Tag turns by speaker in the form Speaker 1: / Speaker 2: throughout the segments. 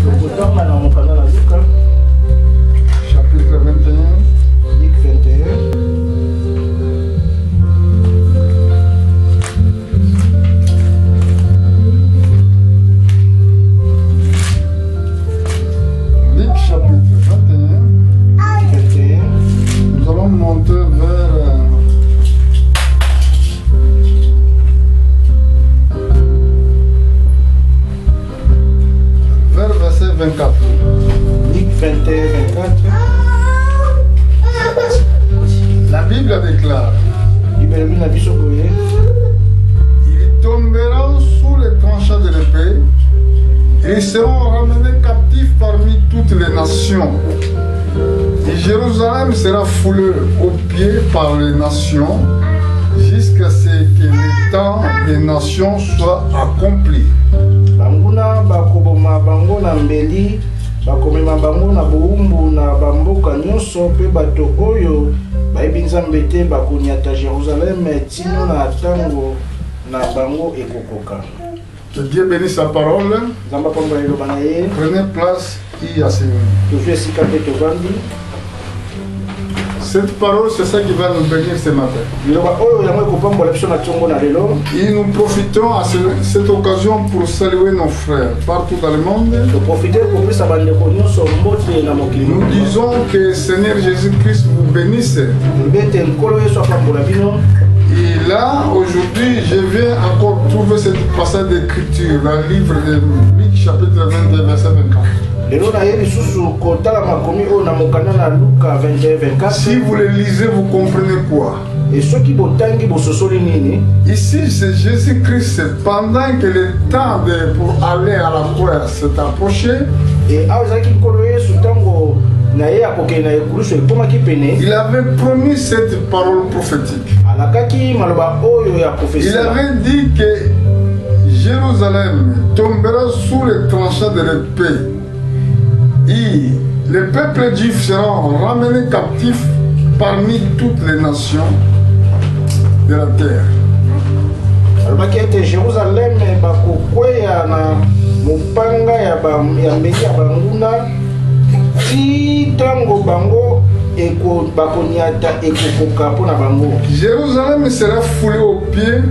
Speaker 1: Chapitre 21.
Speaker 2: Luc 21.
Speaker 1: Luc chapitre 21. Nous allons monter vers verset 24.
Speaker 2: Luc 21, 24.
Speaker 1: La Bible déclare:
Speaker 2: Il
Speaker 1: ils tomberont sous les tranchants de l'épée, ils seront ramenés captifs parmi toutes les nations. Et Jérusalem sera foulée aux pieds par les nations, jusqu'à ce que le temps des nations soit accompli.
Speaker 2: Banguna bakoboma bango na mbeli bakomema bango na boumbu na bamboka nyonso pe bato oyo bayebi nzambe te bakoniata Jérusalem tino na tango na bango ekokoka.
Speaker 1: Que Dieu bénisse sa parole.
Speaker 2: Nzamba pamba eloba na ye
Speaker 1: Prenez place et asseyez-vous.
Speaker 2: tozwi esika mpe tovandi.
Speaker 1: Cette parole, c'est ça qui va nous bénir ce matin.
Speaker 2: Liloba oyo yango ekopambola biso na ntongo na lelo.
Speaker 1: Et nous profitons à cette occasion pour saluer nos frères partout dans le monde.
Speaker 2: Toprofite kopesa bandeko nyonso mbote na mokili.
Speaker 1: Nous disons que Seigneur Jésus-Christ vous bénisse.
Speaker 2: Mbete nkolo yesu apambola bino.
Speaker 1: Et là, aujourd'hui, je viens encore trouver cette passage d'écriture dans le livre de Luc, chapitre 22, verset 24.
Speaker 2: Lelo na ye lisusu kotala makomi oyo na mokanda na Luka 21, 24.
Speaker 1: Si vous le lisez, vous comprenez quoi?
Speaker 2: Et soki botangi bososoli nini?
Speaker 1: Ici, c'est Jésus-Christ. Pendant que le temps pour aller à la croix s'est approché,
Speaker 2: Et awa ezalaki nkolo yesu ntango na ye akokende na ekulusu ekomaki pene.
Speaker 1: il avait promis cette parole prophétique.
Speaker 2: Alakaki maloba oyo ya
Speaker 1: Il
Speaker 2: profesia.
Speaker 1: avait dit que Jérusalem tombera sous les tranchants de l'épée. Et le peuple juif sera ramené captif parmi toutes les nations de la terre.
Speaker 2: Alobaki ete Jérusalem bakokweya na mopanga ya mbeli ya banguna ti ntango bango bakoniata ekokoka mpo na bango.
Speaker 1: Jérusalem sera foulé aux pieds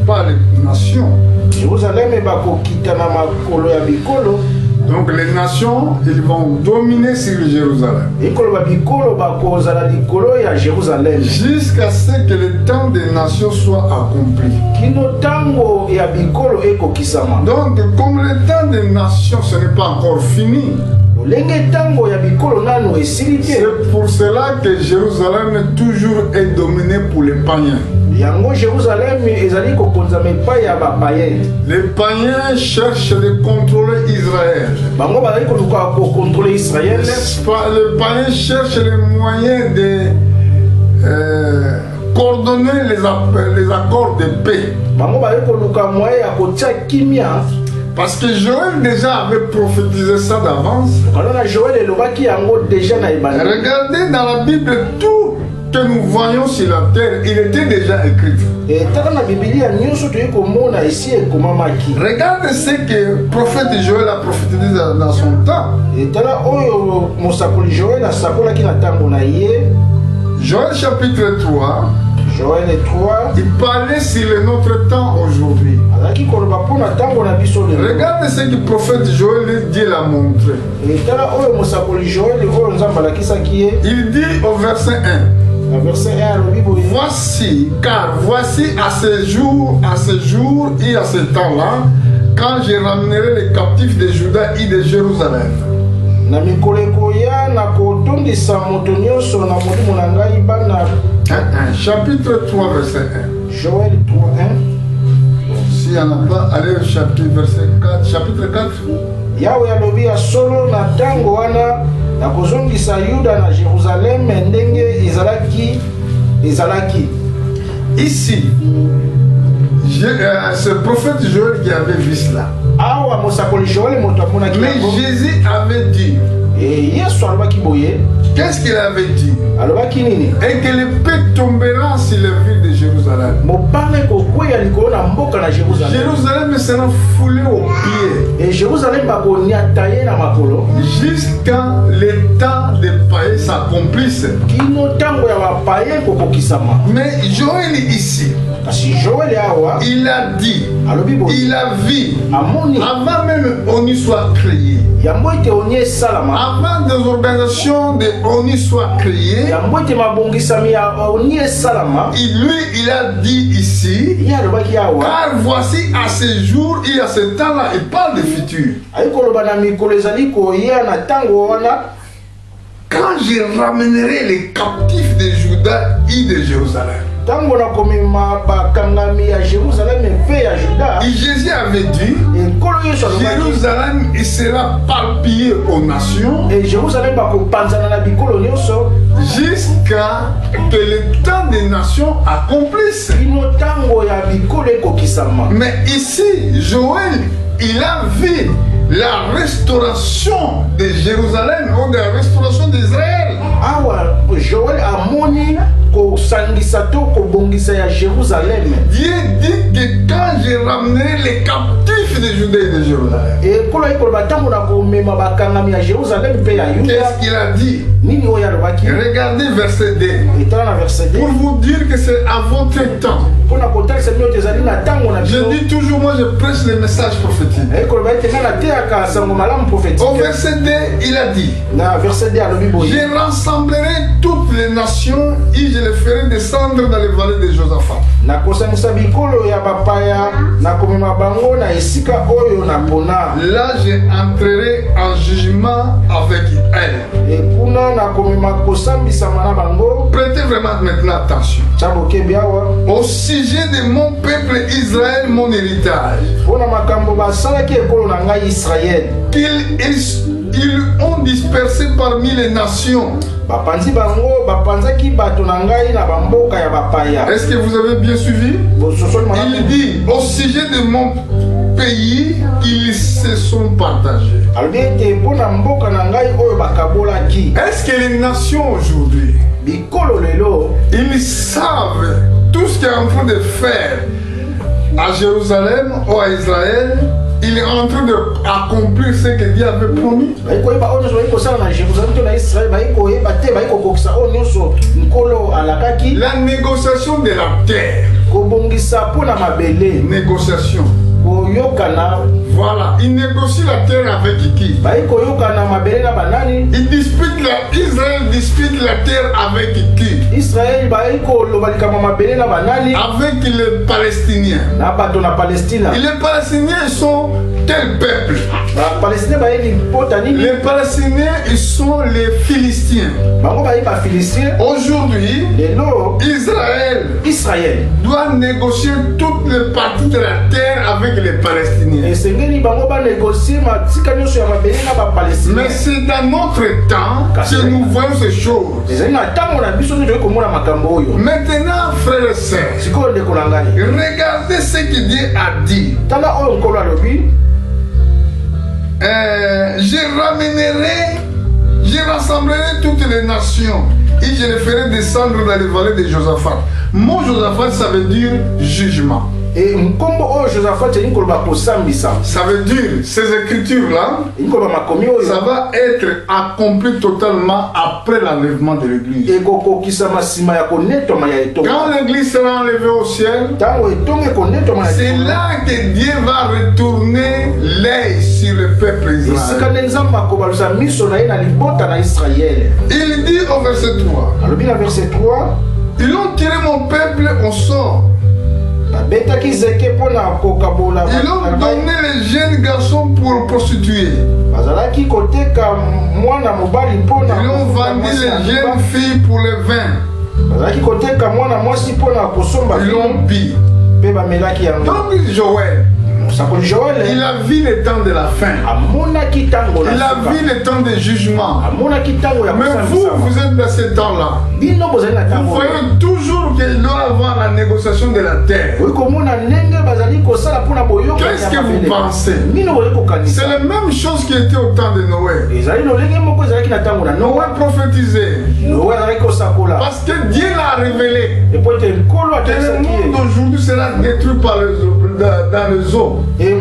Speaker 1: par les nations.
Speaker 2: Jérusalem bakokita na makolo ya bikolo.
Speaker 1: Donc les nations, ils vont dominer sur Jérusalem.
Speaker 2: Ekolo bikolo bakozala likolo ya Jérusalem.
Speaker 1: Jusqu'à ce que le temps des nations soit accompli.
Speaker 2: Kino tango ya bikolo ekokisama.
Speaker 1: Donc comme le temps des nations, ce n'est pas encore fini.
Speaker 2: Lenge tango ya bikolo nano esili te.
Speaker 1: C'est pour cela que Jérusalem toujours est dominé pour les païens.
Speaker 2: Yango Jérusalem ezali kokonza mepa ya bapayen.
Speaker 1: Les païens cherchent de contrôler Israël.
Speaker 2: Bango bazali koluka ko contrôler Israël.
Speaker 1: Les païens cherchent les moyens de coordonner les accords de paix.
Speaker 2: Bango bazali koluka moyen ya kotia kimia.
Speaker 1: Parce que Joël déjà avait prophétisé ça d'avance.
Speaker 2: Quand Joël elobaki yango déjà na ibanda.
Speaker 1: Regardez dans la Bible tout que nous voyons sur la terre, il était déjà écrit.
Speaker 2: Et tala na Biblia nyonso toyi komona ici ekomamaki.
Speaker 1: Regardez ce que le prophète Joël a prophétisé dans son temps.
Speaker 2: Et tala oyo mosakoli Joël asakolaki na tango na ye.
Speaker 1: Joël chapitre 3.
Speaker 2: Joël 3.
Speaker 1: Il parlait sur notre temps aujourd'hui.
Speaker 2: Alaki koloba pona tango na biso lelo.
Speaker 1: Regardez ce que le prophète Joël Dieu l'a montré.
Speaker 2: Et tala oyo mosakoli Joël oyo nzamba alakisaki ye.
Speaker 1: Il dit au verset 1.
Speaker 2: Verset 1 alobi boye.
Speaker 1: Voici, car voici à ce jour et à ce temps-là, quand je ramènerai les captifs de Juda et de Jérusalem.
Speaker 2: Na mikolo ekoya na kotondisa moto nyonso na molimo na ngai bana.
Speaker 1: Chapitre 3, verset 1.
Speaker 2: Joël 3, 1.
Speaker 1: S'il n'y en a pas, allez au chapitre 4.
Speaker 2: Yawe alobi ya solo na tango wana na kozongisa Yuda na Jérusalem ndenge ezalaki.
Speaker 1: Ici, c'est le prophète Joël qui avait vu cela.
Speaker 2: Awa mosakoli Joël moto amonaki.
Speaker 1: Mais Jésus avait dit.
Speaker 2: Et Yesu alobaki boye.
Speaker 1: Qu'est-ce qu'il avait dit?
Speaker 2: Alobaki nini?
Speaker 1: Et que l'épée tombera sur la ville de Jérusalem. Jérusalem. Jérusalem sera foulé aux pieds.
Speaker 2: Et Jérusalem va tailler na makolo.
Speaker 1: Jusqu'à le temps des païens s'accomplisse. Mais Joël ici, il a dit, il a vu, avant même ONU soit créé, avant des organisations de ONU soient créées, lui il a dit ici, car voici à ce jour et à ce temps-là, il parle du futur. Quand je ramènerai les captifs de Juda et de Jérusalem. Et Jésus avait dit, Jérusalem il sera parpillé aux nations jusqu'à que le temps des nations accomplisse. Mais ici, Joël, il a vu la restauration de Jérusalem ou de la restauration d'Israël.
Speaker 2: Joël a moni ko sangisato ko bongisa ya Jérusalem.
Speaker 1: Dieu dit que quand je ramènerai les captifs de Judée et de Jérusalem.
Speaker 2: Et ko batango na ko mema bakanga mi ya Jérusalem pe ya Yuda.
Speaker 1: Qu'est-ce qu'il a dit?
Speaker 2: Nini o ya robaki.
Speaker 1: Regardez verset 2.
Speaker 2: Verset 2.
Speaker 1: Pour vous dire que c'est à votre temps. Je dis toujours, moi je prêche les messages prophétiques. Au verset 2, il a dit, je rassemblerai toutes les nations et je les ferai descendre dans les vallées de Josaphat. Là je entrerai en jugement avec elle. Prêtez vraiment maintenant attention. Au sujet de mon peuple Israël, mon héritage, ils ont dispersé parmi les nations. Est-ce que vous avez bien suivi? Il dit au sujet de mon pays, ils se sont partagés. Est-ce que les nations aujourd'hui, ils savent tout ce qu'il est en train de faire à Jérusalem ou à Israël? Il est en train d'accomplir ce que Dieu avait promis. La négociation de la terre. Négociation. Voilà, il négocie la terre avec qui? Il dispute Israël dispute la terre avec qui? Avec les Palestiniens. Et les Palestiniens sont quel peuple? Les Palestiniens, ils sont les Philistins. Aujourd'hui, Israël doit négocier toutes les parties de la terre avec les Palestiniens. Mais c'est dans notre temps que nous voyons ces choses. Maintenant, frères et sœurs, regardez ce que Dieu a dit. Je rassemblerai toutes les nations et je les ferai descendre dans les vallées de Josaphat. Mon Josaphat, ça veut dire jugement.
Speaker 2: Et
Speaker 1: ça veut dire, ces écritures-là, ça va être accompli totalement après l'enlèvement de l'église. Quand l'église sera enlevée au ciel, c'est là que Dieu va retourner l'œil sur le peuple israélien. Il dit au verset 3, ils ont tiré mon peuple au sort. Ils ont donné les jeunes garçons pour prostituer. Ils ont vendu les jeunes filles pour le vin. Ils l'ont pillé. Donc Joël, Il a vu le temps de la fin. Il a vu le temps de jugement. Mais vous êtes dans ce temps-là. Vous voyez toujours qu'il doit avoir la négociation de la terre. Qu'est-ce que vous pensez? C'est la même chose qui était au temps de Noé. Noé prophétisait. Parce que Dieu l'a révélé. Que le monde d'aujourd'hui sera détruit dans les eaux. Mais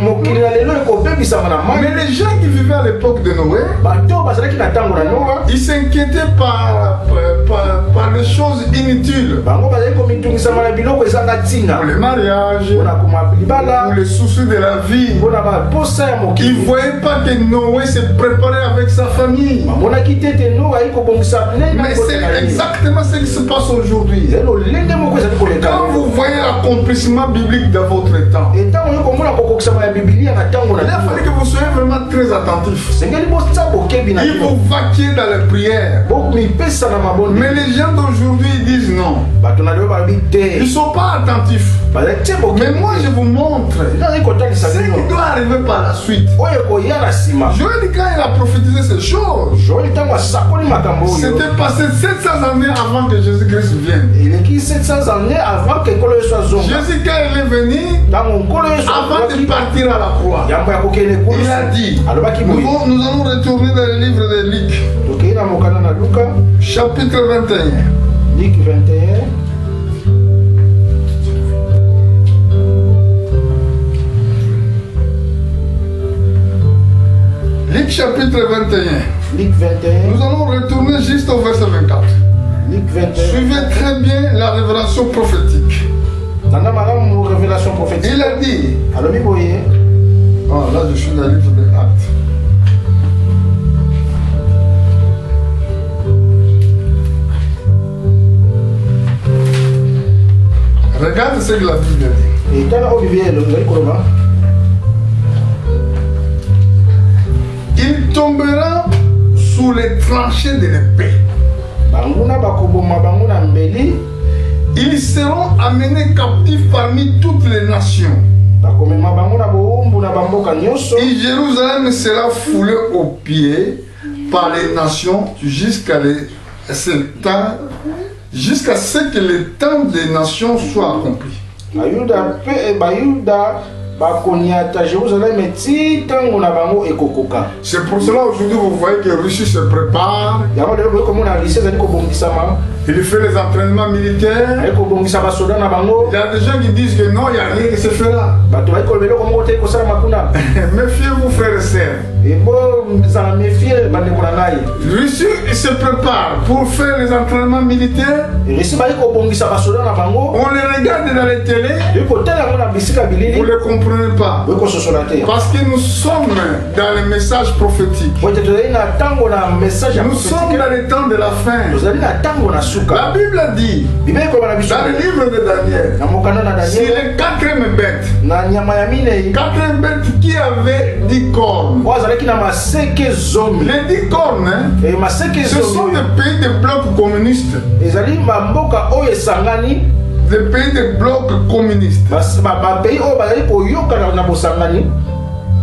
Speaker 1: les gens qui vivaient à l'époque de Noé, ils s'inquiétaient par les choses inutiles. Pour le mariage, pour les soucis de la vie. Ils ne voyaient pas que Noé se préparait avec sa famille. Mais c'est exactement ce qui se passe aujourd'hui. Quand vous voyez l'accomplissement biblique de votre temps, il a fallu que vous soyez vraiment très attentifs. Il vous vaquer dans les prières. Mais les gens d'aujourd'hui disent non. Ils ne sont pas attentifs. Mais moi je vous montre ce qui doit arriver par la suite. Joël, quand il a prophétisé ces choses, c'était passé 700 années avant que Jésus-Christ vienne. Jésus, quand il est venu, avant de partir à la croix, il a dit, nous allons retourner dans le livre de Luc, chapitre 21.
Speaker 2: Luc 21.
Speaker 1: Luc chapitre 21.
Speaker 2: Luc 21.
Speaker 1: Nous allons retourner juste au verset 24.
Speaker 2: Luc 21.
Speaker 1: Suivez très bien la révélation prophétique. Il a dit. Oh, là, je suis dans le livre des Actes. Regarde ce que la Bible dit. Il tombera sous les tranchées de l'épée. Ils seront amenés captifs parmi toutes les nations. Et Jérusalem sera foulée aux pieds par les nations jusqu'à ce que le temps des nations soit accompli. C'est pour cela aujourd'hui vous voyez que Russie se prépare. Il fait les entraînements militaires. Il y a des gens qui disent que non, il n'y a rien qui se fera. Méfiez-vous frères et sœurs. Russie se prépare pour faire les entraînements militaires. On les regarde dans les télés. Vous ne comprenez pas. Parce que nous sommes dans les messages prophétiques. Nous sommes dans les temps de la fin. La Bible a dit dans le livre de Daniel, c'est les quatrième bête. Quatrième bête qui avait 10 cornes. Les 10 cornes, ce sont des pays de blocs communistes. Des pays de blocs communistes.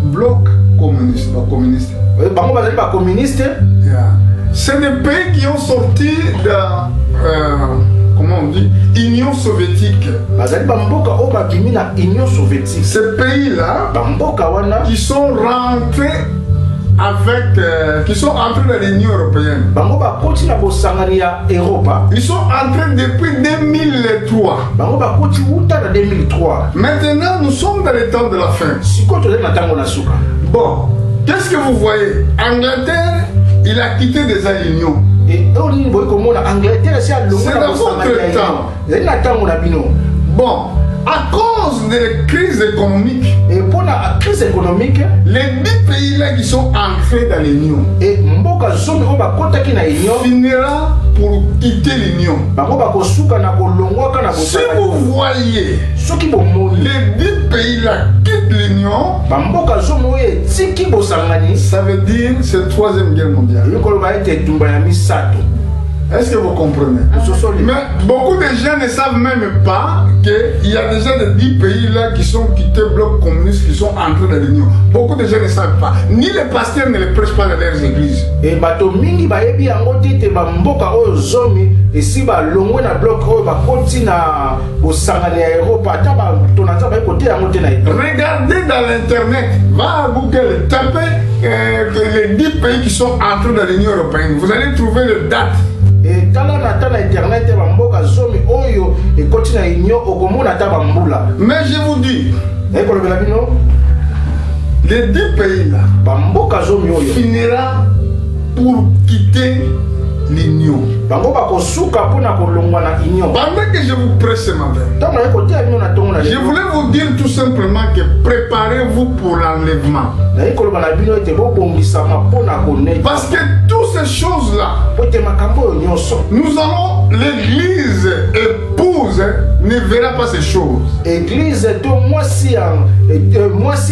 Speaker 1: Blocs communistes. C'est des pays qui ont sorti de comment on dit, Union soviétique. Ces pays-là qui sont rentrés qui sont entrés dans l'Union européenne. Ils sont entrés depuis 2003. Maintenant, nous sommes dans les temps de la fin. Bon, qu'est-ce que vous voyez? Angleterre, il a quitté déjà l'Union. C'est dans votre temps. Bon, à cause de la crise économique, les 10 pays-là qui sont entrés dans l'Union finira pour quitter l'Union. Si vous voyez les 10 pays-là quittent l'Union, ça veut dire c'est la 3e guerre mondiale. Est-ce que vous comprenez? Mais beaucoup de gens ne savent même pas qu'il y a déjà des 10 pays là qui sont quittés le bloc communiste, qui sont entrés dans l'Union. Beaucoup de gens ne savent pas. Ni les pasteurs ne les prêchent pas dans leurs églises.
Speaker 2: Et bato mingi ba yebi yango tete ba mboka oyo zomi et si ba longwe na bloc oyo ba konti na bosangani ya Europe ata ba tonata ba côté yango te na.
Speaker 1: Regardez dans l'internet, va à Google, tapez les 10 pays qui sont entrés dans l'Union européenne. Vous allez trouver les dates.
Speaker 2: Et tala na tala internet ba mboka zomi oyo e konti na union okomona ta ba mbula.
Speaker 1: Mais je vous dis,
Speaker 2: e ko lobela bino
Speaker 1: les 10 pays là
Speaker 2: ba mboka zomi oyo
Speaker 1: finira pour quitter l'union.
Speaker 2: Bango ba ko suka pona ko longwa na union.
Speaker 1: Pendant que je vous prêche ce matin,
Speaker 2: tama e ko tia bino na tongo na
Speaker 1: je voulais vous dire tout simplement que préparez-vous pour l'enlèvement.
Speaker 2: Na e ko lobana bino ete bo bongisa ma pona ko ne.
Speaker 1: Parce que toutes ces choses là,
Speaker 2: nous
Speaker 1: allons, l'église épouse ne verra pas ces choses.
Speaker 2: Église to moi si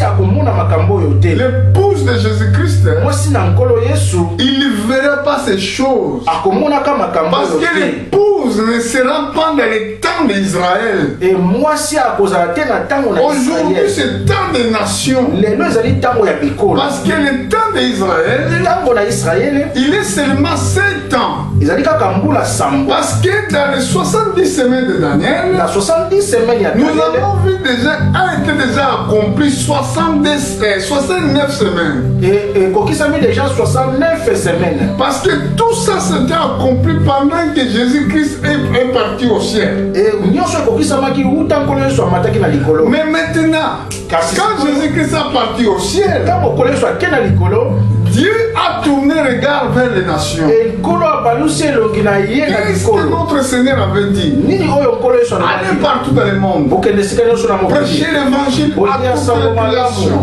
Speaker 2: akomona makambo yo te.
Speaker 1: L'épouse de Jésus-Christ,
Speaker 2: moi si na nkolo Yesu,
Speaker 1: il ne verra pas ces choses.
Speaker 2: Akomona ka makambo yo te.
Speaker 1: Parce que l'épouse ne sera pas dans les temps d'Israël.
Speaker 2: Et moi si akozala te na tango na Israël.
Speaker 1: Aujourd'hui c'est temps des nations.
Speaker 2: Lelo ezali tango ya bikolo.
Speaker 1: Parce que le temps d'Israël,
Speaker 2: tango na Israël,
Speaker 1: il est seulement 7 ans.
Speaker 2: Ezali kaka mbula sambo.
Speaker 1: Parce que dans les 70 semaines de Daniel,
Speaker 2: la 70 semaines ya
Speaker 1: nous avons vu déjà a été déjà accompli 69 semaines.
Speaker 2: Et kokisami déjà 69 semaines.
Speaker 1: Parce que tout ça s'était accompli pendant que Jésus-Christ est parti au ciel.
Speaker 2: Et nyonso kokisamaki uta nkolo Yesu amataki na likolo.
Speaker 1: Mais maintenant, quand Jésus-Christ est parti au ciel, Dieu a tourné le regard vers les nations. Qu'est-ce que notre Seigneur avait dit? Allez partout dans le monde, prêchez l'évangile à toute la population.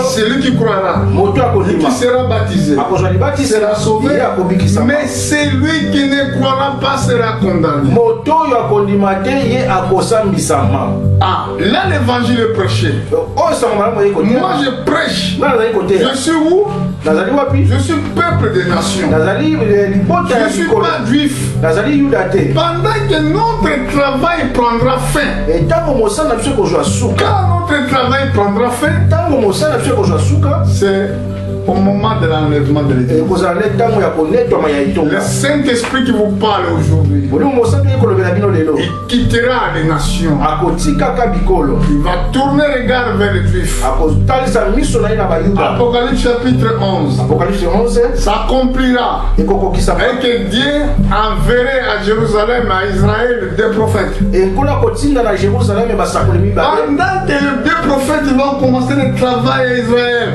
Speaker 1: Celui qui croira et qui sera baptisé sera sauvé, mais celui qui ne croira pas sera condamné. Ah, là l'évangile est prêché. Moi je prêche. Je suis où? Je suis peuple des nations. Je ne suis pas juif. Pendant que notre travail prendra fin, quand notre travail prendra fin, c'est au moment de l'enlèvement de l'Église. Le Saint-Esprit qui vous parle aujourd'hui, il quittera les nations. Il va tourner le regard vers les Juifs. Apocalypse chapitre 11 s'accomplira et que Dieu enverrait à Jérusalem, à Israël, des prophètes. Pendant que les deux prophètes vont commencer le travail à Israël,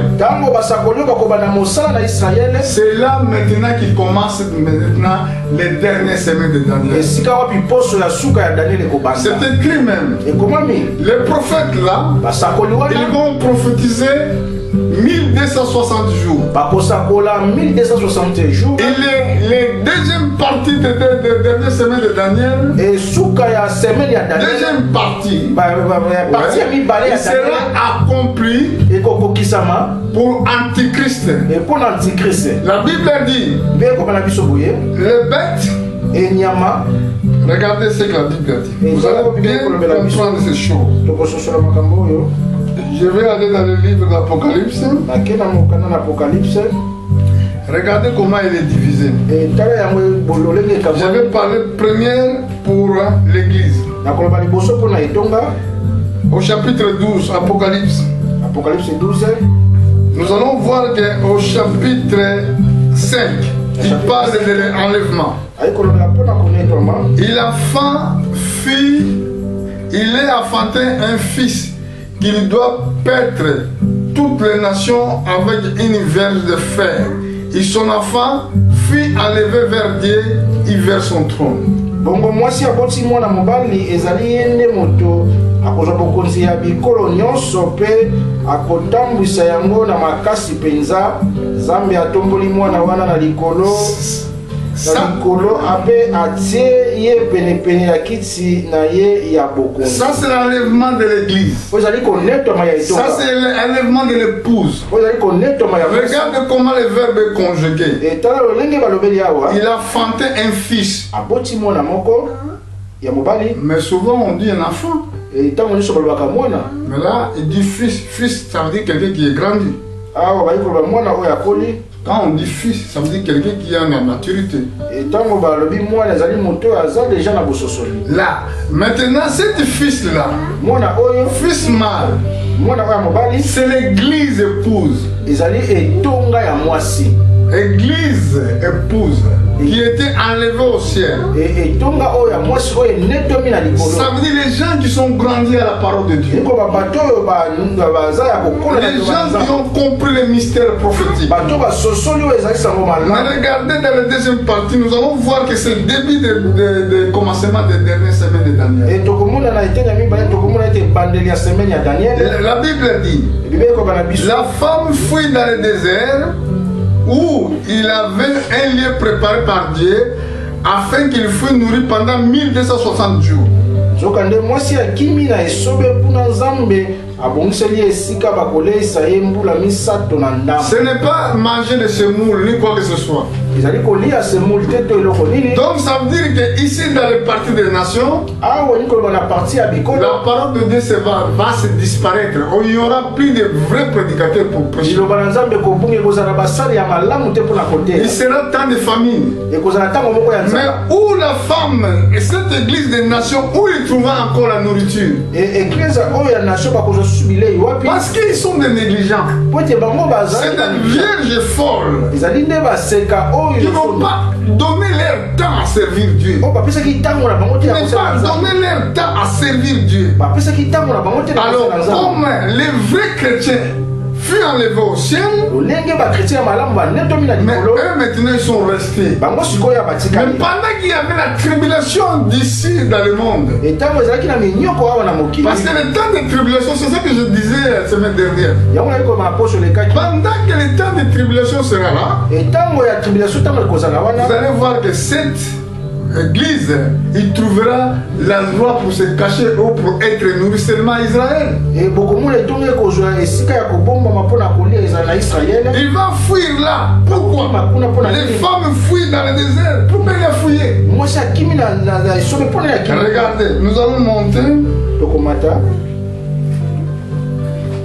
Speaker 1: c'est là maintenant qu'il commence maintenant les dernières semaines de Daniel. C'est écrit même. Les prophètes là, ils vont prophétiser 1260 jours. Et les deuxième partie de dernière semaine de Daniel, deuxième partie, il sera accompli pour Antichrist. La Bible dit, les bêtes, regardez ce que la Bible dit. Vous allez bien comprendre ces choses. Je vais aller dans le livre d'Apocalypse. Regardez comment il est divisé. Je vais parler première pour l'église. Au chapitre 12, Apocalypse.
Speaker 2: Apocalypse 12.
Speaker 1: Nous allons voir qu'au chapitre 5, il parle de l'enlèvement. Il est enfanté un fils qu'il doit paître toutes les nations avec une verge de fer. Et son enfant fut enlevé vers Dieu et vers son trône.
Speaker 2: Bongo mwasi aboti mwana mobali ezali yende moto akozwa bokonzi ya bikolo nyonso pe akotambwisa yango na makasi penza. Zambe atomboli mwana wana na likolo.
Speaker 1: Ça, ça c'est l'enlèvement de l'église. Ça c'est l'enlèvement de l'épouse. Regarde comment le verbe est conjugué. Il a fanté un fils. Mais souvent on dit un enfant. Mais là il dit fils. Fils ça veut dire quelqu'un qui est grandi. Quand on dit fils, ça veut dire quelqu'un qui a une maturité. Là, maintenant, cet fils-là, fils mâle, c'est l'église épouse. Église épouse qui était enlevée au ciel. Ça veut dire les gens qui sont grandis à la parole de Dieu. Les gens qui ont compris les mystères prophétiques. Mais regardez dans la deuxième partie, nous allons voir que c'est le début de commencement des dernières semaines de Daniel. La Bible dit, la femme fuit dans le désert où il avait un lieu préparé par Dieu afin qu'il fût nourri pendant 1260 jours. Ce n'est pas manger de semoule ni quoi que ce soit. Donc ça veut dire que ici dans les parties des nations, la parole de Dieu va se disparaître. Il n'y aura plus de vrais prédicateurs pour prêcher. Il sera temps de famine. Mais où la femme et cette église des nations, où il trouvera encore la nourriture? Parce qu'ils sont des négligents. C'est des vierges folles. Ils n'ont pas donné leur temps à servir Dieu. Ils n'ont pas donné leur temps à servir Dieu. Alors, comme les vrais chrétiens fut enlevé au ciel, mais eux maintenant ils sont restés. Mais pendant qu'il y avait la tribulation d'ici dans le monde, parce que le temps de tribulation, c'est ça que je disais la semaine dernière, pendant que le temps de tribulation sera là, vous allez voir que cette église, il trouvera l'endroit pour se cacher ou pour être nourri seulement à Israël. Il va fuir là. Pourquoi? Les femmes fuient dans le désert. Pourquoi il a fouillé? Regardez, nous allons monter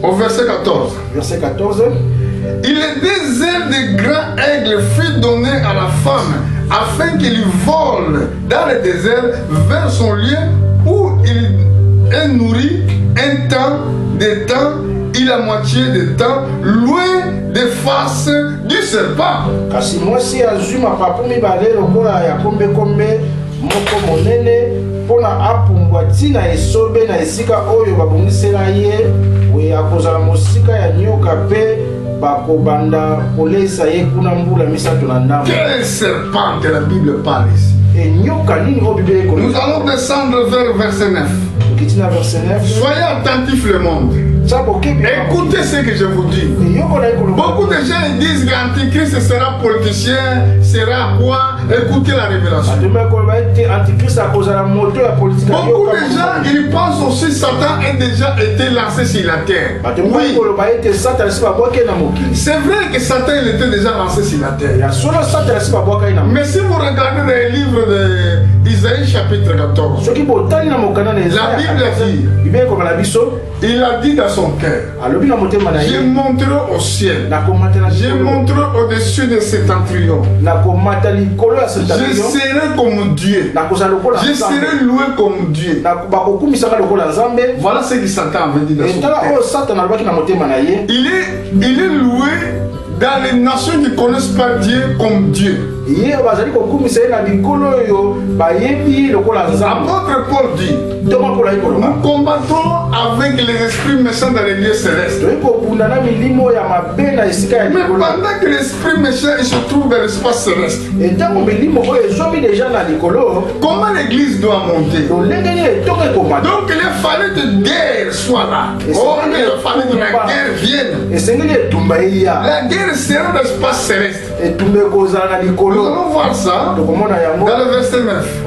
Speaker 1: au verset 14.
Speaker 2: Verset 14.
Speaker 1: Il est des ailes de grands aigles fut donné à la femme afin qu'il vole dans le désert vers son lieu où il est nourri un temps, des temps, et la moitié des temps, loin des faces du serpent.
Speaker 2: Kasi mwasi azuma papumi balé lokola ya kombe moko monene pona apumbwa tina esobe na esika oyo babongisela ye we akozala mosika ya nyoka pe bakobanda kolesa ye kuna mbula misato na ndambo.
Speaker 1: Quel serpent que la Bible parle ici?
Speaker 2: Nous
Speaker 1: allons descendre vers verset 9. Soyez attentifs le monde. Écoutez ce que je vous dis. Beaucoup de gens disent que l'Antichrist sera politicien, sera quoi? Écoutez la révélation. Beaucoup de gens ils pensent aussi que Satan a déjà été lancé sur la terre. Oui. C'est vrai que Satan il était déjà lancé sur la terre. Mais si vous regardez dans les livres d'Isaïe chapitre 14, la Bible dit, il a dit dans son cœur, je monterai au ciel, je monterai au-dessus de cet septentrion, je serai comme Dieu, je serai loué comme Dieu. Voilà ce que Satan avait dit dans son cœur. Il est loué dans les nations qui ne connaissent pas Dieu comme Dieu. Apôtre Paul dit, nous combattons avec les esprits méchants dans les lieux célestes. Mais pendant que l'esprit méchant il se trouve dans l'espace céleste, comment l'église doit monter? Donc il fallait que guerre soit là. Oh, il fallait que la guerre vienne. La guerre sera dans l'espace céleste. allons voir ça dans le verset 9.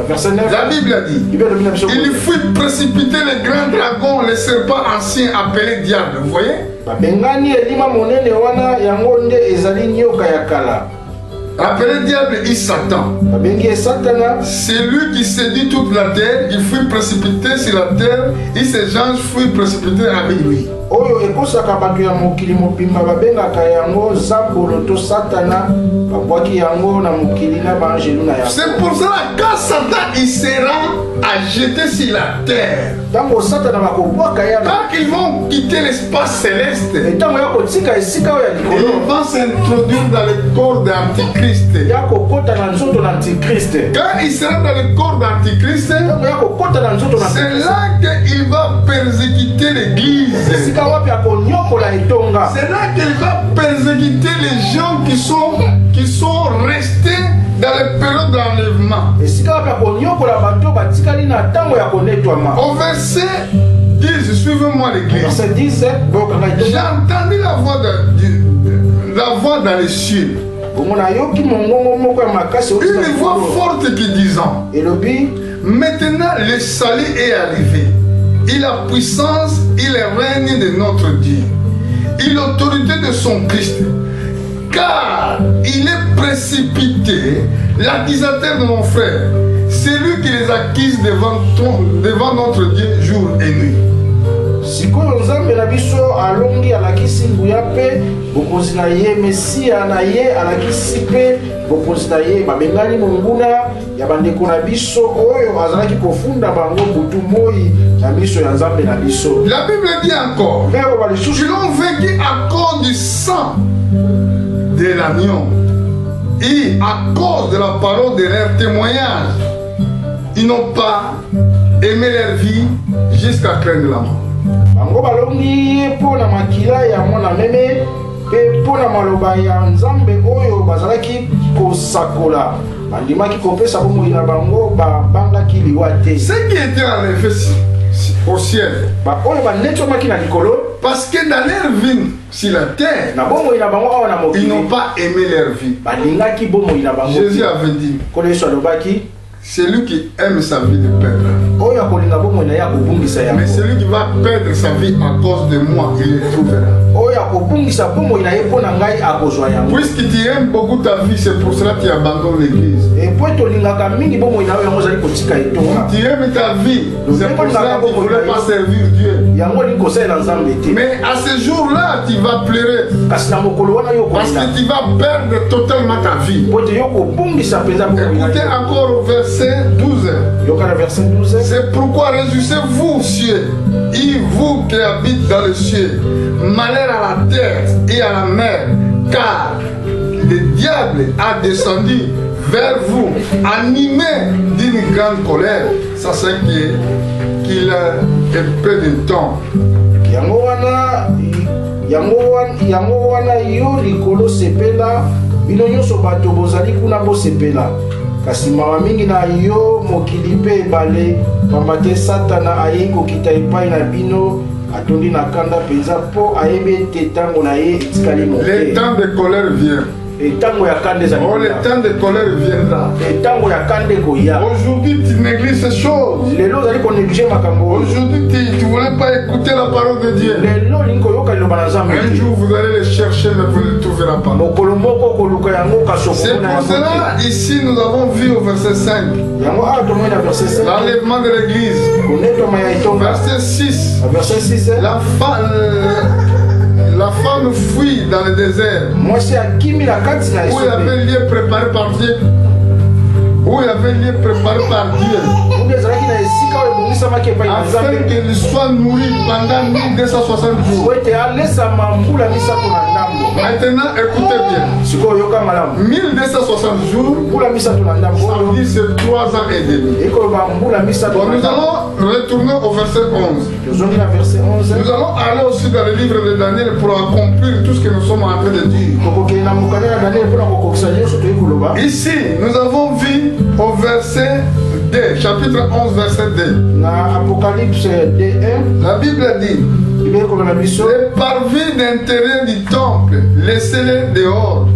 Speaker 1: La Bible a dit, il fit précipiter les grands dragons, les serpents anciens appelés diables. Vous voyez? Appelé diable et Satan. C'est lui qui séduit toute la terre. Il fut précipité sur la terre et ses anges furent précipités avec lui. C'est pour cela que quand Satan il sera à jeter sur la terre, quand ils vont quitter l'espace céleste, ils vont s'introduire dans le corps d'Antichrist. Quand il sera dans le corps d'Antichrist, c'est là qu'il va persécuter l'église. C'est là qu'il va persécuter les gens qui sont restés dans les périodes d'enlèvement. Au verset 10, suivez-moi l'église. J'ai entendu la voix dans les cieux. Une voix forte qui disant, maintenant le salut est arrivé. Il a puissance, il est règne de notre Dieu. Il a l'autorité de son Christ. Car il est précipité, l'accusateur de mon frère. C'est lui qui les accuse devant notre Dieu jour et nuit.
Speaker 2: Sikoyo nzambe na biso alongi alakisi nguya pe bokonzi na ye mesia na ye alakisi pe bokonzi na ye babengani monguna ya bandeko na biso oyo azalaki kofunda bango butu moi na biso ya nzambe na biso.
Speaker 1: La Bible dit encore, ils l'ont vaincu à cause du sang de l'agneau et à cause de la parole de leur témoignage. Ils n'ont pas aimé leur vie jusqu'à craindre la mort.
Speaker 2: Bango balongi po na makila ya mona meme pe po na maloba ya nzambe oyo bazalaki kosakola bandimaki kopesa bomoi na bango babangaki liwa te.
Speaker 1: Ce qui était enlevé au ciel, parce que dans leur vie sur la terre, ils n'ont pas aimé leur vie. Jésus avait dit, celui qui aime sa vie de perdre. Mais celui qui va perdre sa vie à cause de moi, il le trouvera. Puisque tu aimes beaucoup ta vie, c'est pour cela que tu abandonnes l'église. Tu aimes ta vie, c'est pour cela que tu ne voulais pas servir Dieu. Mais à ce jour-là, tu vas pleurer. Parce que tu vas perdre totalement ta vie. Écoutez encore au verset 12. C'est pourquoi réjouissez-vous, cieux, et vous qui habitez dans le ciel. Malheur à la terre et à la mer, car le diable a descendu vers vous, animé d'une grande colère. Ça c'est qu'il est peu de temps. Yango wana yo likolo sepela bino nyonso bato bozali kuna bo sepela kasi mawa mingi na yo mokili pe ebale pamba te Satana ayi kokita epai na bino atondi na kanda penza po ayebi ete ntango na ye etikali moke. Le temps de colère vient. Oh, le temps de colère viendra. Aujourd'hui tu négliges ces choses. Aujourd'hui tu ne voulais pas écouter la parole de Dieu. Un jour vous allez les chercher mais vous ne les trouverez pas. C'est pour cela ici nous avons vu au verset 5 l'enlèvement de l'église. Verset 6 la femme fuit dans le désert où il y avait un lieu préparé par Dieu. Afin qu'il soit nourri pendant 1260 jours. Maintenant, écoutez bien. 1260 jours, ça veut dire c'est 3 ans et demi. Bon, nous allons retourner au verset 11. Nous allons aller aussi dans le livre de Daniel pour accomplir tout ce que nous sommes en train de dire. Ici, nous avons vu au verset 2, chapitre 11, verset 2. La Bible dit, les parvis d'intérieur du temple, laissez-les dehors.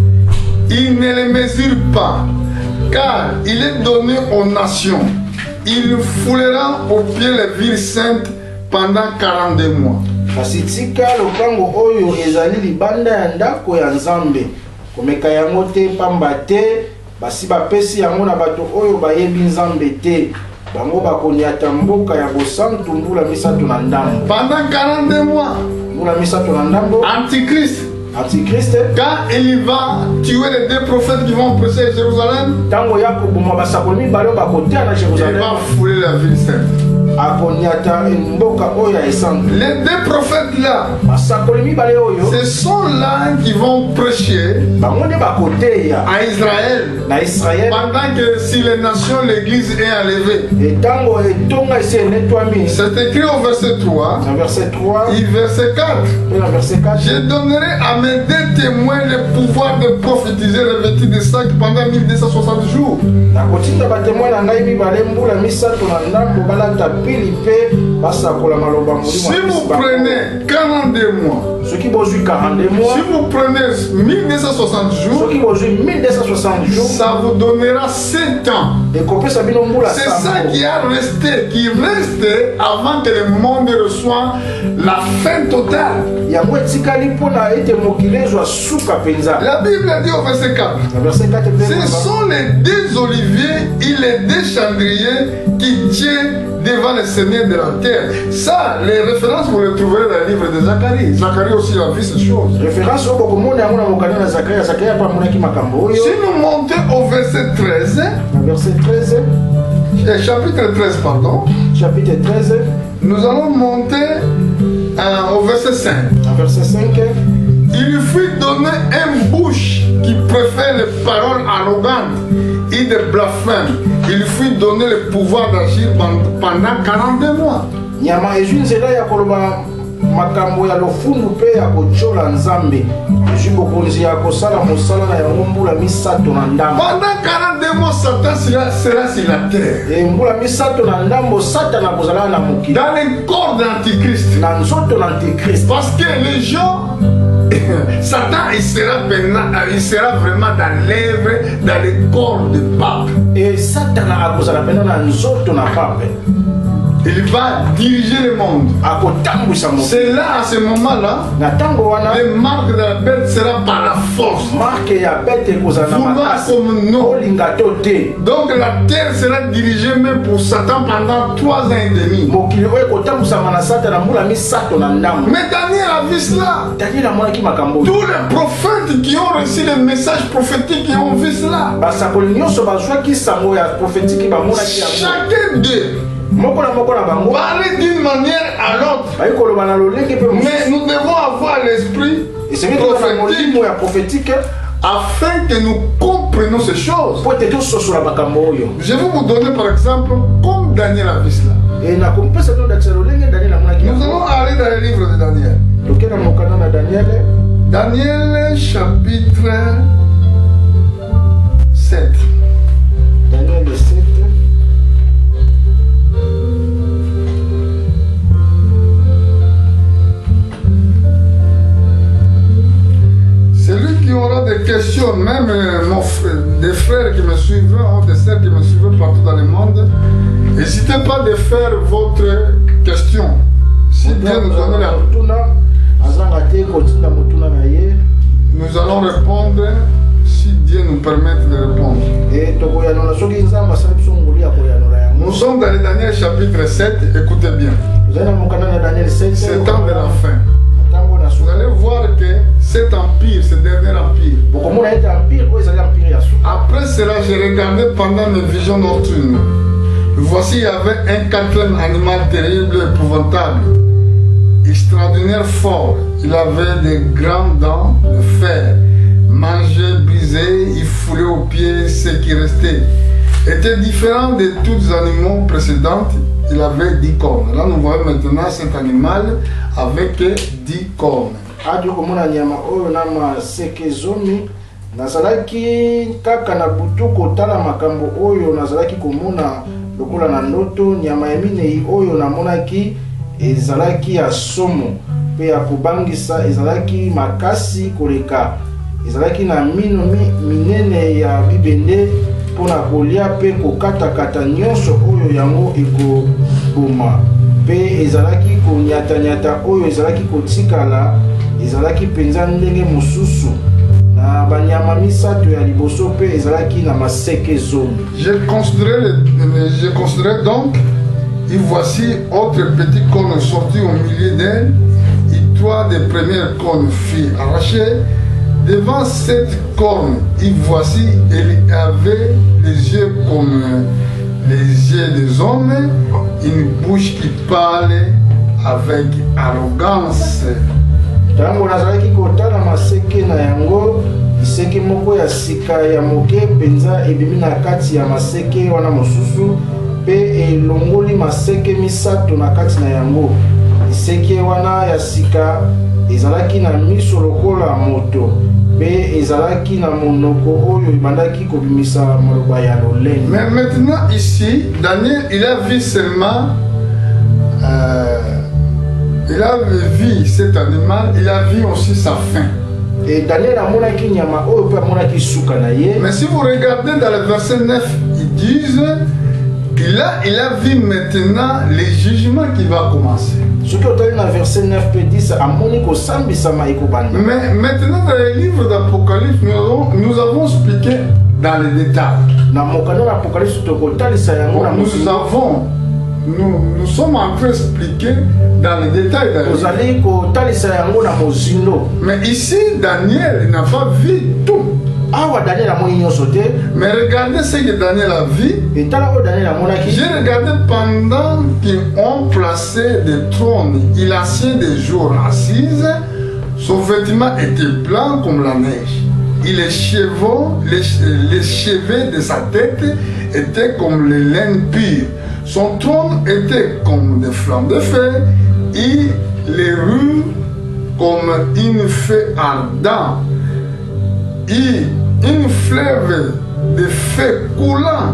Speaker 1: Ils ne les mesurent pas. car il est donné aux nations. Il foulera aux pieds les villes saintes pendant 42 mois.
Speaker 2: Kasi tika lopango oyo ezali libanda ya ndako ya Nzambe. Komeka yango te pamba te, basi bapesi yango na bato oyo bayebi Nzambe te. Bango bakoniata mboka ya bosantu mbula misato na ndambo.
Speaker 1: Pendant 42 mois.
Speaker 2: Mbula misato na ndambo.
Speaker 1: Antichrist.
Speaker 2: Antichrist.
Speaker 1: Quand il va tuer les deux prophètes qui vont prêcher à Jérusalem,
Speaker 2: tango yako boma basakoli balo bakotia na Jérusalem.
Speaker 1: Il va fouler la ville sainte.
Speaker 2: Les
Speaker 1: deux prophètes là, ce sont là qui vont prêcher à Israël pendant que si les nations, l'église est enlevée. C'est écrit au verset 3 et verset 4. Je donnerai à mes deux témoins le pouvoir de prophétiser revêtus de sac pendant 1260 jours. Si vous prenez 42 mois, si vous prenez 1260 jours, ça vous donnera 7 ans. C'est ça qui a resté, qui reste avant que le monde reçoive la fin totale. La Bible dit au verset 4, ce sont les deux oliviers et les deux chandriers qui tiennent devant le Seigneur de la terre. Ça, les références, vous les trouverez dans le livre de Zacharie. Zacharie aussi a vu ces choses. Si nous montons au verset 13, chapitre 13, pardon.
Speaker 2: Chapitre 13.
Speaker 1: Nous allons monter au verset 5.
Speaker 2: Verset 5.
Speaker 1: Il lui fut donné une bouche qui préfère les paroles arrogantes et des blasphèmes. Il lui fut donné le pouvoir d'agir pendant 42 mois.
Speaker 2: Makambo ya lofundu pe ya kochola Nzambe jibokonzi ya kosala mosala na yango mbula misato na ndambo.
Speaker 1: Pendant 42 mois Satan sera sur la terre.
Speaker 2: Mbula misato na ndambo Satan akozala na mokili.
Speaker 1: Dans le corps d'Antichrist.
Speaker 2: Na nzoto na Antichrist.
Speaker 1: Parce que les gens Satan il sera vraiment dans l'œuvre, dans le corps du pape.
Speaker 2: Et Satan akozala pena na nzoto na pape.
Speaker 1: Il va diriger le monde. C'est là, à ce moment-là, le marque de la bête sera par la force. Vouloir comme non. Donc la terre sera dirigée même pour Satan pendant 3 ans et demi. Mais Daniel a vu cela. Tous les prophètes qui ont reçu les messages prophétiques qui ont vu cela. Chacun d'eux parler d'une manière à l'autre. Mais nous devons avoir l'esprit prophétique afin que nous comprenions ces choses. Je vais vous donner par exemple comme Daniel a vu cela. Nous allons aller dans le livre de Daniel. Daniel chapitre 7.
Speaker 2: Daniel 7.
Speaker 1: Celui qui aura des questions, même des frères qui me suivent, des sœurs qui me suivent partout dans le monde, n'hésitez pas de faire votre question. Si Dieu nous donne la... Nous allons répondre si Dieu nous permet de répondre. Nous sommes dans le Daniel chapitre 7, écoutez bien. C'est temps de la fin. Vous allez voir que cet empire, ce dernier empire, après cela, j'ai regardé pendant mes visions nocturnes. Voici, il y avait un quatrième animal terrible, épouvantable, extraordinaire fort. Il avait des grandes dents de fer, mangeait, brisé, il foulait aux pieds ce qui restait. Était différent de tous les animaux précédents. Il avait 10 cornes. Là, nous voyons maintenant cet animal avec 10 cornes.
Speaker 2: Nazalaki kaka na butu kotala makambo oyo nazalaki komona lokola na ndoto nyama emine oyo namonaki ezalaki ya somo pe ya kobangisa ezalaki makasi koleka ezalaki na mino minene ya bibende mpona kolia mpe kokatakata nyonso oyo yango ekoboma mpe ezalaki konyatanyata oyo ezalaki kotikala ezalaki mpenza ndenge mosusu na banyama misato ya liboso mpe ezalaki na maseke zomi.
Speaker 1: Je considérais donc, et voici autre petit corne sorti au milieu d'elle, et 3 des premières cornes furent arrachées. Devant cette corne, et voici, elle avait les yeux comme les yeux des hommes, une bouche qui parlait avec arrogance.
Speaker 2: Tango nazalaki kotala maseke na yango, iseke moko ya sika ya moke penza ebimi na kati ya maseke wana mosusu pe elongoli maseke misato na kati na yango. Iseke wana ya sika ezalaki na miso lokola moto pe ezalaki na monoko oyo ebandaki kobimisa maloba ya lolenge.
Speaker 1: Mais maintenant ici, Daniel, il a vu seulement il a vu cet animal, il a vu aussi sa faim.
Speaker 2: Et Daniel a monaki nyama oyo pe monaki suka na ye.
Speaker 1: Mais si vous regardez dans le verset 9, ils disent qu'il a vu maintenant les jugements qui va commencer.
Speaker 2: Ce qui est dans le verset 9 peut dire à Monico Sambisama et Kobani.
Speaker 1: Mais maintenant dans les livres d'Apocalypse, nous avons expliqué dans les détails. Nous sommes en train d'expliquer dans les détails. Mais ici, Daniel n'a pas vu tout. Mais regardez ce que Daniel a vu. J'ai regardé pendant qu'ils ont placé des trônes. Il assis des jours assises. Son vêtement était blanc comme la neige. Et les cheveux de sa tête étaient comme les laines pures. Son trône était comme des flammes de feu. Et les rues comme une feu ardent. Et une fleuve de feu coulant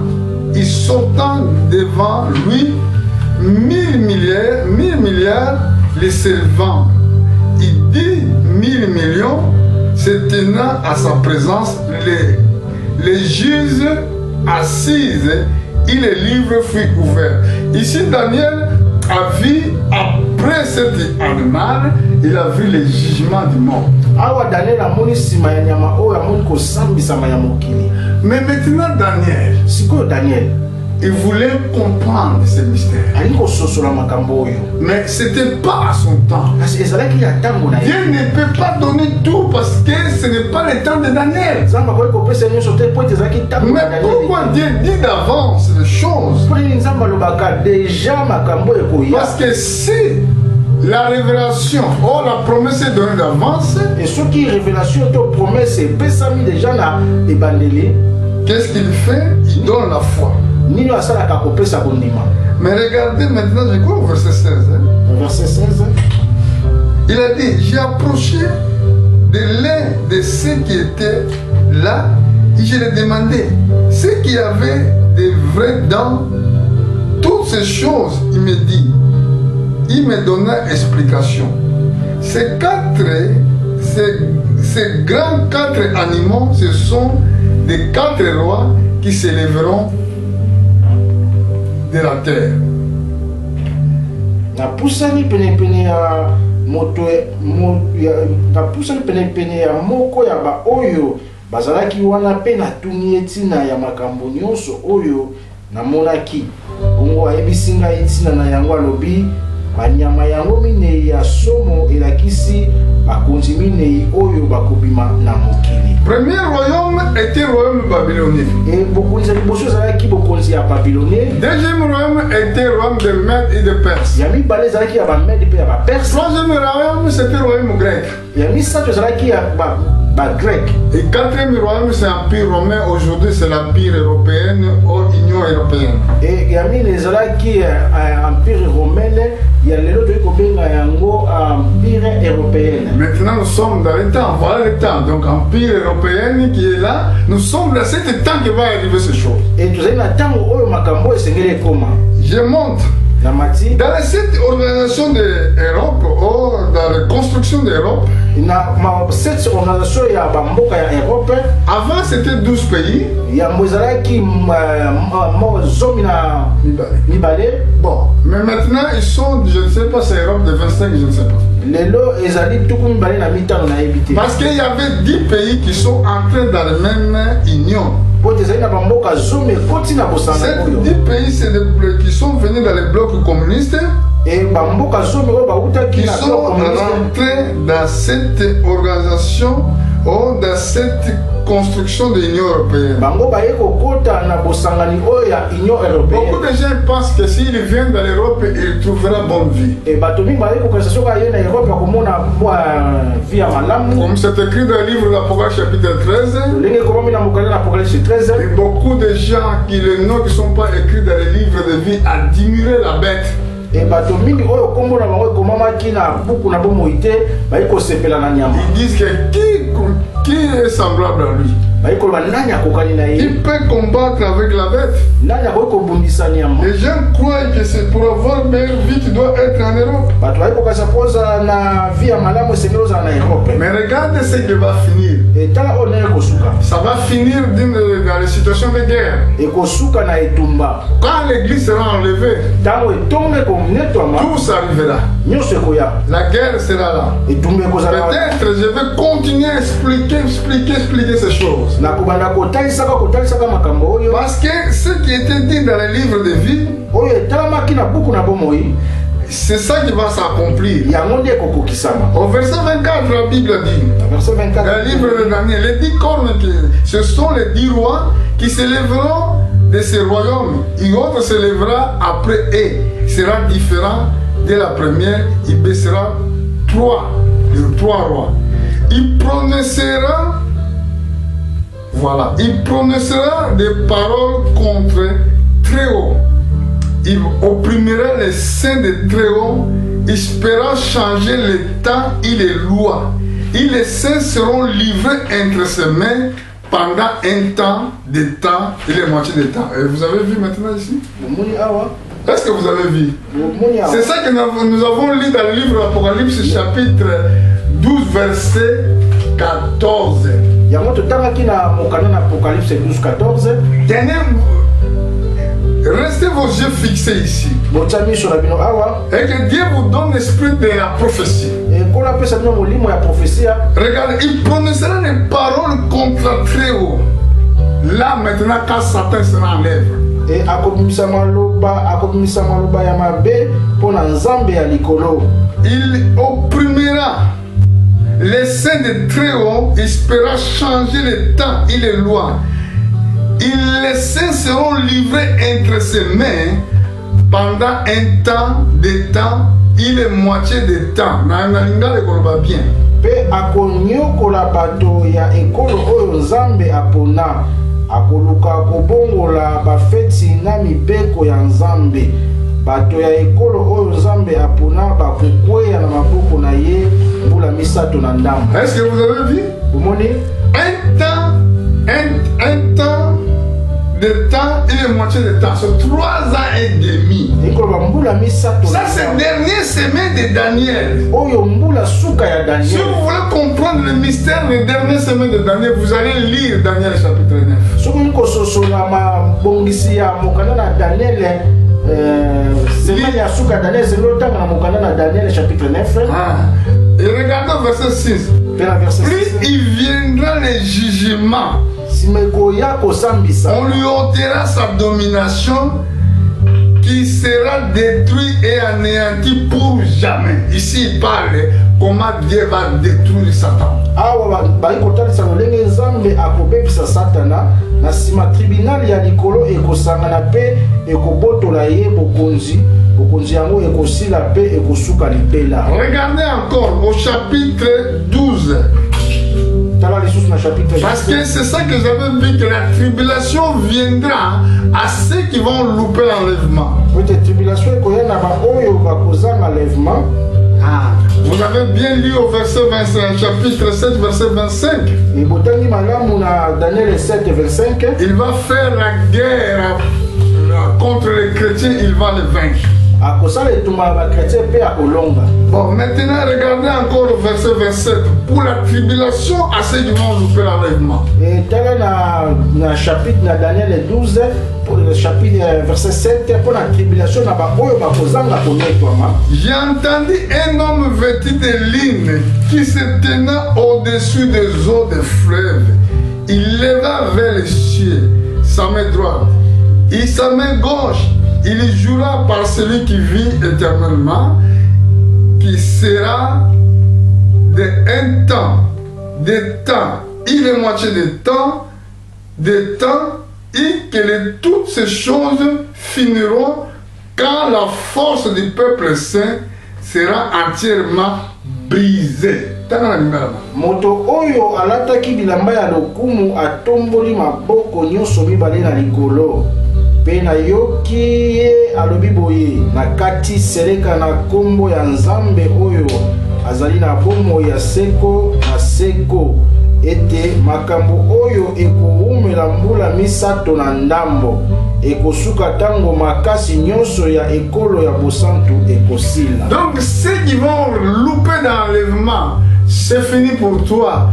Speaker 1: et sautant devant lui, 1000 milliards les servants et 10 000 millions se tenant à sa présence, les juges assises et les livres furent ouverts. Ici Daniel a vu après cet animal, il a vu les jugements du monde. Mais maintenant Daniel, il voulait comprendre ces mystères. Mais ce n'était pas à son temps. Dieu ne peut pas donner tout parce que ce n'est pas le temps de Daniel. Mais pourquoi Dieu dit d'avance les choses? Parce que si la révélation, la promesse est donnée d'avance,
Speaker 2: et ce qui est révélation, ta promesse est pesami déjà na ebandeli.
Speaker 1: Qu'est-ce qu'il fait? Il donne la foi.
Speaker 2: Mais
Speaker 1: regardez maintenant, je crois au verset 16.
Speaker 2: Verset 16.
Speaker 1: Il a dit, j'ai approché de l'un de ceux qui étaient là et je lui ai demandé, ceux qui avaient des vraies dents, toutes ces choses, il me dit, il me donna explication. Ces grands 4 animaux, ce sont des 4 rois qui s'élèveront de la terre.
Speaker 2: Na pusani penepene ya moto na pusani penepene ya moko ya ba oyo bazalaki wana pe na tuni etina ya makambo nyonso oyo na monaki bongo ayebisinga etina na yango alobi banyama yango minei ya somo elakisi bakonzi minei oyo bakobima na mokili.
Speaker 1: Premier royaume était le royaume babylonien.
Speaker 2: Et bokonzi liboso ezalaki bokonzi ya babylonien.
Speaker 1: Deuxième royaume était le royaume de Mède et de Perse.
Speaker 2: Ya mibale ezalaki ya bamede pe ya baperse.
Speaker 1: Troisième royaume c'était le royaume grec.
Speaker 2: Ya misato ezalaki ya grec.
Speaker 1: Et quatrième royaume c'est l'empire romain. Aujourd'hui c'est l'empire européen ou Union européenne.
Speaker 2: Et ya mine ezalaki empire romain. Il y a les autres qui empire européen.
Speaker 1: Maintenant nous sommes dans le temps, voilà le temps. Donc empire européen qui est là, nous sommes dans ce temps qui va arriver ces choses.
Speaker 2: Et tout ça,
Speaker 1: je montre Dans cette organisation de l'Europe, ou dans la construction de l'Europe,
Speaker 2: cette organisation ya bamboka ya Europe,
Speaker 1: avant c'était 12 pays.
Speaker 2: Ya mozalaki zomi na mibale.
Speaker 1: Bon, mais maintenant ils sont, je ne sais pas, c'est Europe de 25, je ne sais pas.
Speaker 2: Lelo ezali tuku mibale na mitano na ebité.
Speaker 1: Parce qu'il y avait 10 pays qui sont entrés dans la même union.
Speaker 2: Ces 10
Speaker 1: pays, c'est des qui sont venus dans les blocs communistes.
Speaker 2: Et
Speaker 1: qui sont rentrés dans cette organisation ou dans cette construction de l'Union européenne. Beaucoup de gens pensent que s'ils viennent dans l'Europe, ils trouveront bonne vie. Comme c'est écrit dans le livre de l'Apocalypse chapitre 13, et beaucoup de gens qui ne sont pas écrits dans les livres de vie admirent la bête.
Speaker 2: Et ils
Speaker 1: disent que qui est semblable à lui? Il peut combattre avec la bête. Les gens croient que c'est pour avoir une meilleure vie qui doit être en Europe. Mais regardez ce qui va finir. Ça va finir dans les situations de guerre. Quand l'église sera enlevée, tout s'arrivera. La guerre sera là. Peut-être je vais continuer à expliquer ces choses. Parce que ce qui était dit dans les livres de vie, c'est ça qui va s'accomplir. Au verset 24, la Bible dit, dans le livre de Daniel, les 10 cornes, ce sont les 10 rois qui s'élèveront de ces royaumes. Et autre s'élèvera après eux. Il sera différent de la première. Il baissera 3 rois. Il prononcera des paroles contre Très-Haut. Il opprimera les saints de Très-Haut, espérant changer les temps et les lois. Et les saints seront livrés entre ses mains pendant un temps et la moitié de temps. Et vous avez vu maintenant ici? Est-ce que vous avez vu? C'est ça que nous avons lu dans le livre de l'Apocalypse chapitre 12 verset 14. Restez vos yeux fixés ici. Et que Dieu vous donne l'esprit de la prophétie. Regardez, il prononcera les paroles contre Très-Haut. Là maintenant, quand Satan sera en lèvre. Il opprimera les saints de Très-Haut, espérant changer les temps et les lois. Les saints seront livrés entre ses mains pendant un temps et la moitié de temps. Bien.
Speaker 2: Akoluka kobongola bafeti na mibeko ya Nzambe. Bato ya ekolo oyo Nzambe apona bakokweya na maboko na ye mbula misato na ndambo.
Speaker 1: Est-ce que vous avez vu? Un temps de temps et la moitié de temps. C'est 3 ans et demi. Ça c'est la dernière semaine de Daniel. Si vous voulez comprendre le mystère de la dernière semaine de Daniel, vous allez lire Daniel chapitre 9. Et regardez au verset 6. Plus il viendra les jugements, on lui ôtera sa domination qui sera détruite et anéantie pour jamais. Ici il parle comment Dieu va détruire Satan. Regardez encore au chapitre 12. Parce que c'est ça que j'avais vu, que la tribulation viendra à ceux qui vont louper l'enlèvement. Vous avez bien lu au verset 25, chapitre 7, verset 25. Il va faire la guerre contre les chrétiens, il va les vaincre.
Speaker 2: akosala etumba ba chrétien pe akolonga.
Speaker 1: Bon, maintenant regardez encore le verset 27. Pour la tribulation, assez du monde nous fait l'enlèvement.
Speaker 2: Et tala na chapitre na Daniel 12 pour le chapitre verset 7 pour la tribulation na ba oyo ba kozanga konetwama.
Speaker 1: J'ai entendu un homme vêtu de ligne qui se tenait au-dessus des eaux des fleuves. Il leva vers les cieux sa main droite et sa main gauche. Il jura par celui qui vit éternellement, qui sera un temps, des temps, il est moitié des temps, et que toutes ces choses finiront quand la force du peuple saint sera entièrement brisée.
Speaker 2: Moto oyo alataki bilamba ya lokumu atomboli maboko nyonso mibale na likolo. Pe na yoki ye alobi boye na kati seleka na kombo ya Nzambe oyo azali na bomo ya seko na seko ete makambo oyo ekoumela mbula misato na ndambo ekosuka tango makasi nyonso ya ekolo ya bosantu ekosila.
Speaker 1: Donc ceux qui vont louper dans l'enlèvement, c'est fini pour toi.